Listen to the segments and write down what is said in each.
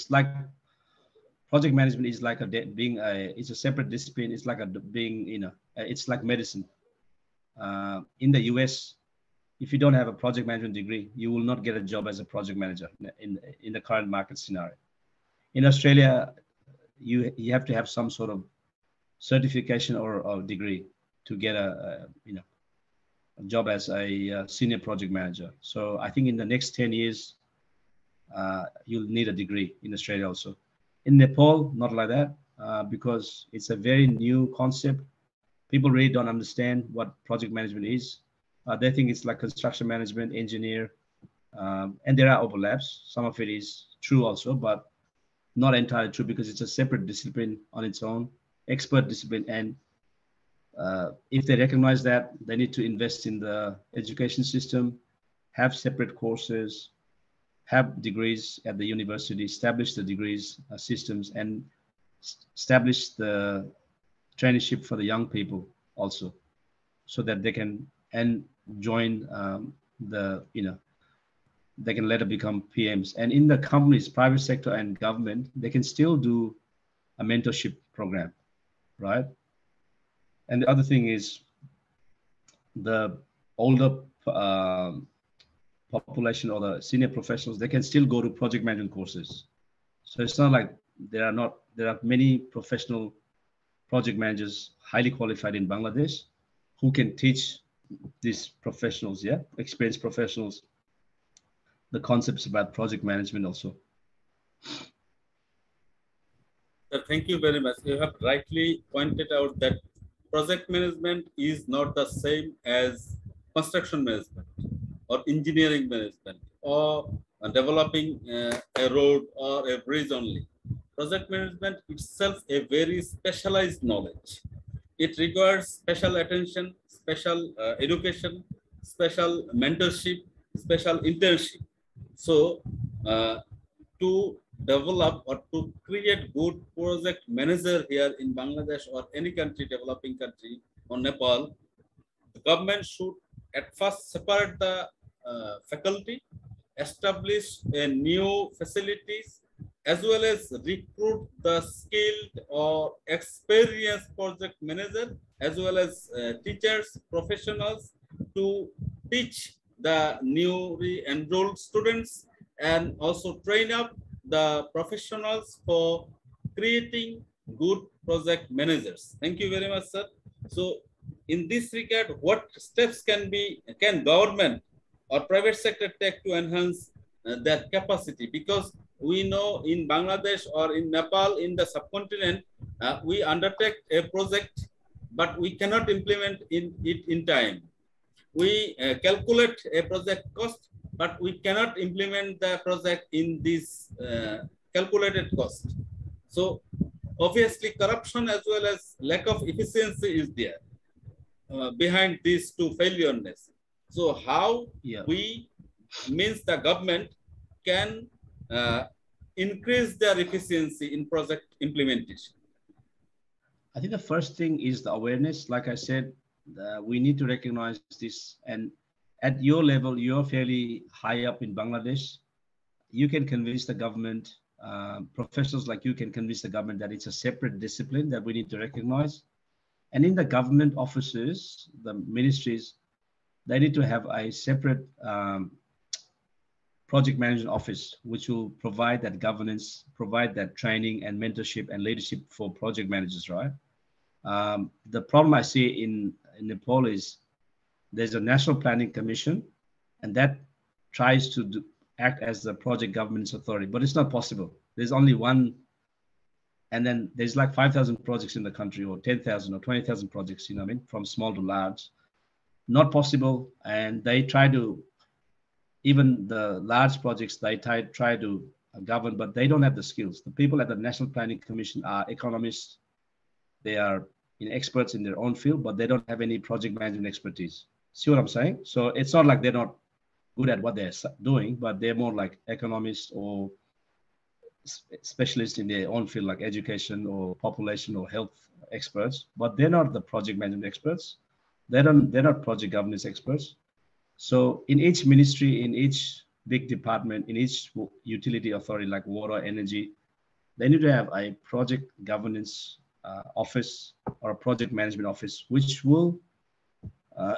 it's like project management is like it's a separate discipline. It's like it's like medicine. In the US, if you don't have a project management degree, you will not get a job as a project manager in the current market scenario. In Australia, you have to have some sort of certification or degree to get a job as a senior project manager. So I think in the next 10 years, you'll need a degree in Australia also. In Nepal, not like that, because it's a very new concept. People really don't understand what project management is. They think it's like construction management, engineer, and there are overlaps. Some of it is true also, but not entirely true because it's a separate discipline on its own, expert discipline. And if they recognize that, they need to invest in the education system, have separate courses, have degrees at the university, establish the degrees systems, and establish the traineeship for the young people also, so that they can join they can later become PMs. And in the companies, private sector and government, they can still do a mentorship program, right? And the other thing is the older population or the senior professionals, they can still go to project management courses. So it's not like there are many professional project managers, highly qualified in Bangladesh, who can teach these professionals, experienced professionals, the concepts about project management also. Thank you very much. You have rightly pointed out that project management is not the same as construction management or engineering management or developing a road or a bridge only. Project management itself a very specialized knowledge. It requires special attention, special education, special mentorship, special internship. So to develop or to create good project manager here in Bangladesh or any country, developing country or Nepal, the government should at first separate the faculty, establish a new facilities, as well as recruit the skilled or experienced project manager, as well as teachers, professionals to teach the newly enrolled students, and also train up the professionals for creating good project managers. Thank you very much, sir. So in this regard, what steps can government or private sector take to enhance their capacity? Because we know in Bangladesh or in Nepal, in the subcontinent, we undertake a project, but we cannot implement it in time. We calculate a project cost, but we cannot implement the project in this calculated cost. So obviously corruption as well as lack of efficiency is there behind these two failureness. So how we means the government can increase their efficiency in project implementation? I think the first thing is the awareness. Like I said, we need to recognize this. And at your level, you're fairly high up in Bangladesh. You can convince the government, professionals like you can convince the government that it's a separate discipline that we need to recognize. And in the government offices, the ministries, they need to have a separate project management office, which will provide that governance, provide that training and mentorship and leadership for project managers, right? The problem I see in Nepal is there's a National Planning Commission, and that tries to act as the project governance authority, but it's not possible. There's only one, and then there's like 5,000 projects in the country, or 10,000 or 20,000 projects, you know what I mean, from small to large. Not possible, and they try to, even the large projects, they try to govern, but they don't have the skills. The people at the National Planning Commission are economists. They are experts in their own field, but they don't have any project management expertise. See what I'm saying? So it's not like they're not good at what they're doing, but they're more like economists or specialists in their own field, like education or population or health experts, but they're not the project management experts. They're not project governance experts. So in each ministry, in each big department, in each utility authority like water, energy, they need to have a project governance office or a project management office, which will uh,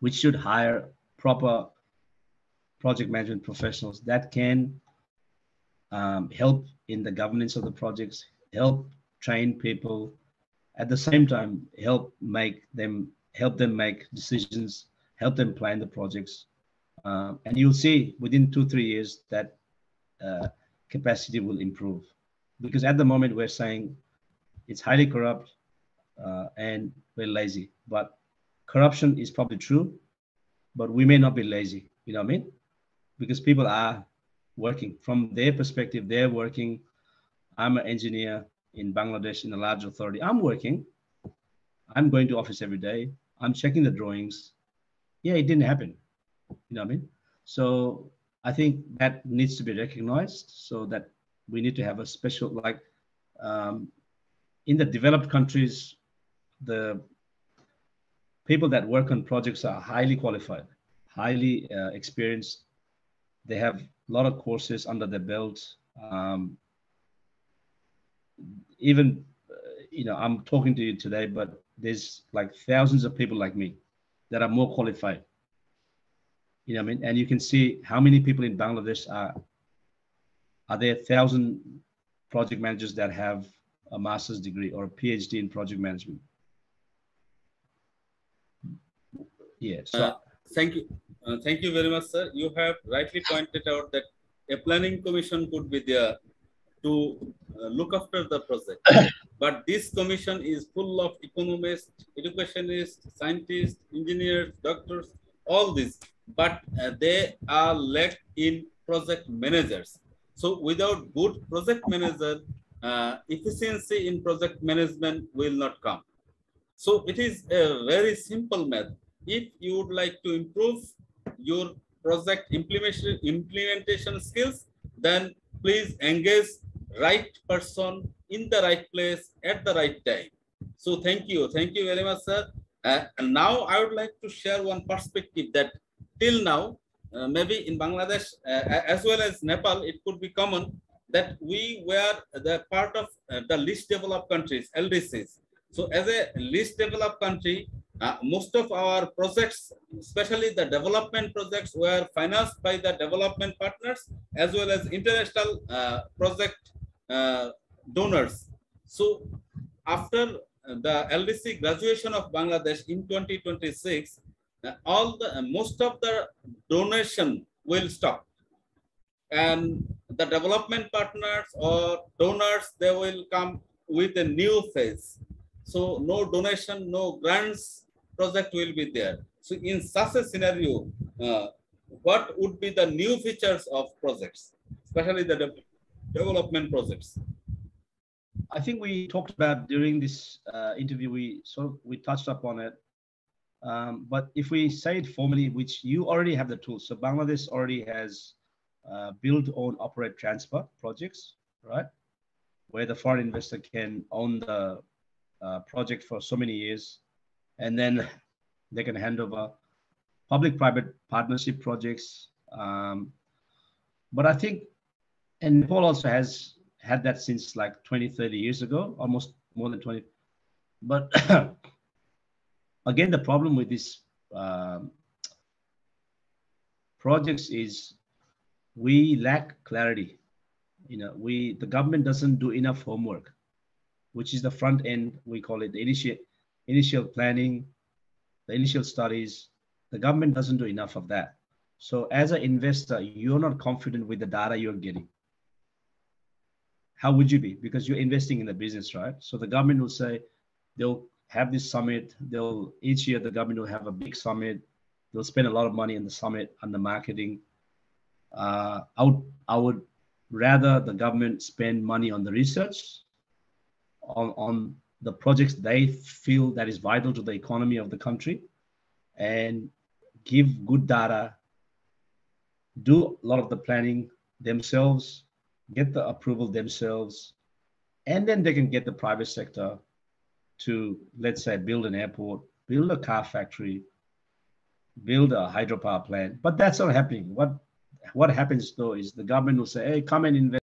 which should hire proper project management professionals that can help in the governance of the projects, help train people, at the same time help them make decisions, help them plan the projects, and you'll see within 2-3 years that capacity will improve. Because at the moment we're saying it's highly corrupt and we're lazy, but corruption is probably true, but we may not be lazy. You know what I mean? Because people are working from their perspective. They're working. I'm an engineer in Bangladesh in a large authority. I'm working. I'm going to office every day. I'm checking the drawings. Yeah, it didn't happen. You know what I mean? So I think that needs to be recognized, so that we need to have a special, like in the developed countries, the people that work on projects are highly qualified, highly experienced. They have a lot of courses under their belt. Even, I'm talking to you today, but there's like thousands of people like me that are more qualified. You know what I mean? And you can see how many people in Bangladesh are there 1,000 project managers that have a master's degree or a PhD in project management. Yeah. So thank you. Thank you very much, sir. You have rightly pointed out that a planning commission could be there to look after the project. But this commission is full of economists, educationists, scientists, engineers, doctors, all this. But they are lack in project managers. So without good project manager, efficiency in project management will not come. So it is a very simple math. If you would like to improve your project implementation skills, then please engage right person in the right place at the right time. So thank you very much, sir. And now I would like to share one perspective that till now, maybe in Bangladesh as well as Nepal, it could be common that we were the part of the least developed countries, LDCs. So as a least developed country, most of our projects, especially the development projects, were financed by the development partners as well as international project donors. So after the LDC graduation of Bangladesh in 2026, most of the donation will stop, and the development partners or donors, they will come with a new phase. So no donation, no grants project will be there. So in such a scenario, what would be the new features of projects, especially the development projects? I think we talked about during this interview, we touched upon it. But if we say it formally, which you already have the tools. So Bangladesh already has build, own, operate, transfer projects, right? Where the foreign investor can own the project for so many years, and then they can hand over public-private partnership projects. But I think, and Nepal also has had that since like 20-30 years ago, almost more than 20. But again, the problem with these projects is we lack clarity. The government doesn't do enough homework, which is the front end. We call it the initial planning, the initial studies. The government doesn't do enough of that. So as an investor, you're not confident with the data you're getting. How would you be? Because you're investing in the business, right? So the government will say, they'll have this summit. Each year the government will have a big summit. They'll spend a lot of money on the summit, on the marketing. I would rather the government spend money on the research, on the projects they feel that is vital to the economy of the country, and give good data, do a lot of the planning themselves, get the approval themselves, and then they can get the private sector to, let's say, build an airport, build a car factory, build a hydropower plant. But that's not happening. What happens though is the government will say, hey, come and invest.